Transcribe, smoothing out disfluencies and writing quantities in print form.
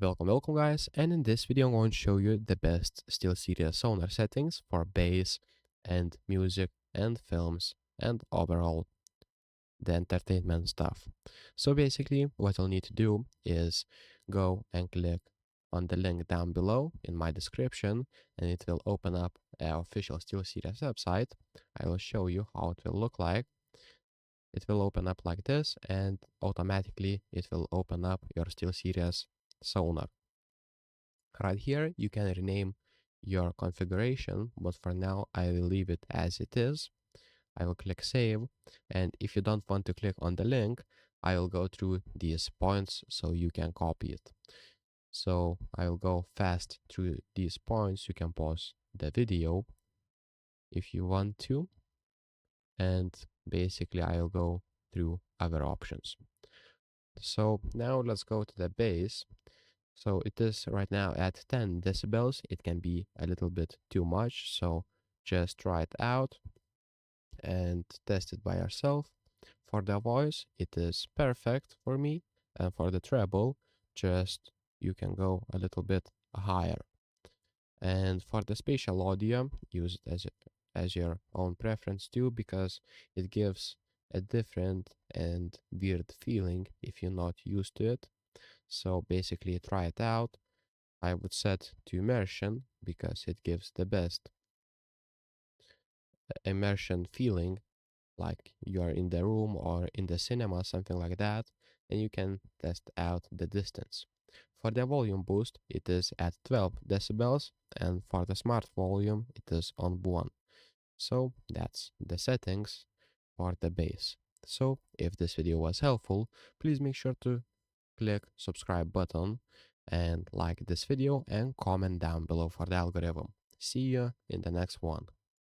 Welcome guys, and in this video I'm going to show you the best SteelSeries Sonar settings for bass and music and films and overall the entertainment stuff. So basically what you'll need to do is go and click on the link down below in my description and it will open up our official SteelSeries website. I will show you how it will look like. It will open up like this and automatically it will open up your SteelSeries Sonar. Right here, you can rename your configuration, but for now, I will leave it as it is. I will click save. And if you don't want to click on the link, I will go through these points so you can copy it. So I will go fast through these points. You can pause the video if you want to. And basically, I'll go through other options. So now let's go to the bass. So it is right now at 10 decibels. It can be a little bit too much. So just try it out and test it by yourself. For the voice, it is perfect for me. And for the treble, just you can go a little bit higher. And for the spatial audio, use it as your own preference too, because it gives a different and weird feeling if you're not used to it. So basically try it out. I would set to immersion because it gives the best immersion feeling, like you are in the room or in the cinema, something like that, and you can test out the distance. For the volume boost, it is at 12 decibels, and for the smart volume, it is on 1. So that's the settings for the bass. So if this video was helpful, please make sure to click subscribe button and like this video and comment down below for the algorithm. See you in the next one.